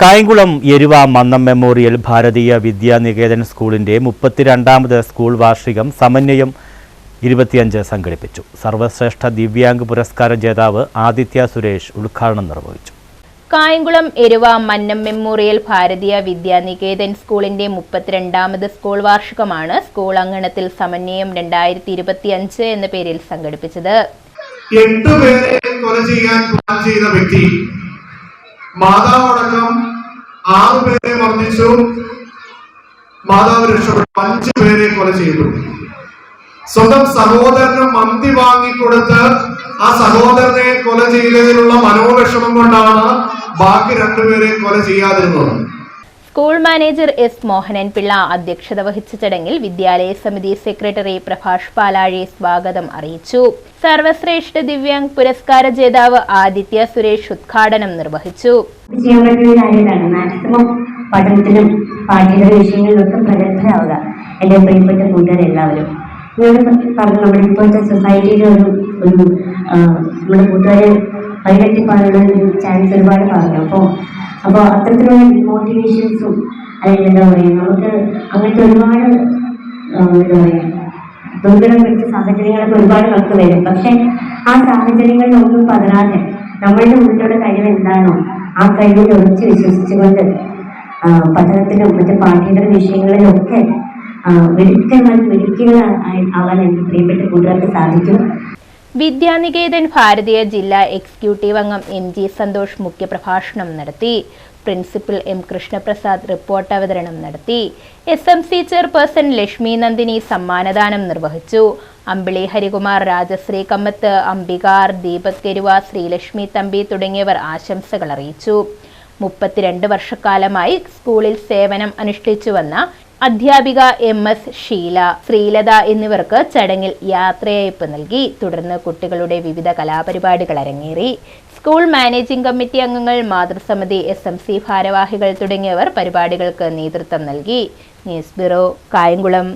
Kayamkulam Eruva Mannam memorial ഭാരതീയ വിദ്യാനികേതൻ സ്കൂളിന്റെ 32ാമത് school വാർഷികം സമന്വയം 25 സംഘടിപ്പിച്ചു. സർവശ്രേഷ്ഠ ദിവ്യാംഗ് പുരസ്കാര ജേതാവ് ആദിത്യ സുരേഷ് ഉദ്ഘാടനം നിർവഹിച്ചു. കായംകുളം എരുവ മന്നം മെമ്മോറിയൽ ഭാരതീയ വിദ്യാനികേതൻ സ്കൂളിന്റെ 32ാമത് സ്കൂൾ വാർഷികമാണ് സ്കൂൾ അങ്കണത്തിൽ സമന്വയം 2025 എന്ന പേരിൽ സംഘടിപ്പിച്ചത്. 8 പേരെ കൊല ചെയ്യാൻ പ്ലാൻ ചെയ്ത വ്യക്തി മാതാവടക്കം 6 പേരെ മർദ്ദിച്ചു. മാതാവ് രക്ഷപ്പെട്ടു. 5 പേരെ കൊല ചെയ്തു. സ്വന്തം സഹോദരന് മന്തി വാങ്ങിക്കൊടുത്ത് ആ സഹോദരനെ കൊല ചെയ്തതിനുള്ള മനോവിഷമം കൊണ്ടാണ് ബാക്കി 2 പേരെ കൊല ചെയ്യാതിരുന്നത്. School manager S Mohanan Pillai അധ്യക്ഷത വഹിച്ച ചടങ്ങിൽ വിദ്യാലയ സമിതി സെക്രട്ടറി പ്രഭാഷ് പാലാഴി സ്വാഗതം അറിയിച്ചു. സർവശ്രേഷ്ഠ ദിവ്യാംഗ് പുരസ്കാര ജേതാവ് ആദിത്യ സുരേഷ് ഉദ്ഘാടനം നിർവഹിച്ചു. മാക്സിമം പഠനത്തിലും പാഠ്യേതര വിഷയങ്ങളിലൊക്കെ പ്രഗത്ഭരാവുക എന്റെ പ്രിയപ്പെട്ട കൂട്ടുകാരെല്ലാവരും. പറഞ്ഞു നമ്മുടെ ഇപ്പോഴത്തെ സൊസൈറ്റിയിൽ നമ്മുടെ കൂട്ടുകാരെ വഴിതെറ്റിപ്പാനുള്ള ചാൻസ് ഒരുപാട് പറഞ്ഞു. അപ്പോൾ അത്തരത്തിലുള്ള മോട്ടിവേഷൻസും അല്ലെങ്കിൽ എന്താ പറയുക, നമുക്ക് അങ്ങനത്തെ ഒരുപാട് എന്താ പറയുക ദുർഘടം പിടിച്ച സാഹചര്യങ്ങളൊക്കെ ഒരുപാട് നമുക്ക് വരും. പക്ഷെ ആ സാഹചര്യങ്ങളിലൊന്നും പതരാതെ നമ്മളുടെ ഉള്ളിലുള്ള കഴിവ് എന്താണോ ആ കഴിവിൽ ഉറച്ച് വിശ്വസിച്ചുകൊണ്ട് പഠനത്തിലും മറ്റ് പാഠ്യേതര വിഷയങ്ങളിലൊക്കെ ആവാൻ എനിക്ക് പ്രിയപ്പെട്ട കൂട്ടുകാർക്ക് സാധിക്കും. വിദ്യാനികേതൻ ഭാരതീയ ജില്ലാ എക്സിക്യൂട്ടീവ് അംഗം MG സന്തോഷ് മുഖ്യപ്രഭാഷണം നടത്തി. പ്രിൻസിപ്പൽ M കൃഷ്ണപ്രസാദ് റിപ്പോർട്ട് അവതരണം നടത്തി. SMC ചെയർപേഴ്സൺ ലക്ഷ്മി നന്ദിനി സമ്മാനദാനം നിർവഹിച്ചു. അമ്പിളി ഹരികുമാർ, രാജശ്രീ കമ്മത്ത്, അംബികാർ, ദീപക് കെരുവ, ശ്രീലക്ഷ്മി തമ്പി തുടങ്ങിയവർ ആശംസകൾ അറിയിച്ചു. 32 വർഷക്കാലമായി സ്കൂളിൽ സേവനം അനുഷ്ഠിച്ചുവന്ന അധ്യാപിക MS ഷീല, ശ്രീലത എന്നിവർക്ക് ചടങ്ങിൽ യാത്രയയപ്പ് നൽകി. തുടർന്ന് കുട്ടികളുടെ വിവിധ കലാപരിപാടികൾ അരങ്ങേറി. സ്കൂൾ മാനേജിംഗ് കമ്മിറ്റി അംഗങ്ങൾ, മാതൃസമിതി, SMC ഭാരവാഹികൾ തുടങ്ങിയവർ പരിപാടികൾക്ക് നേതൃത്വം നൽകി. News bureau, Kayamkulam.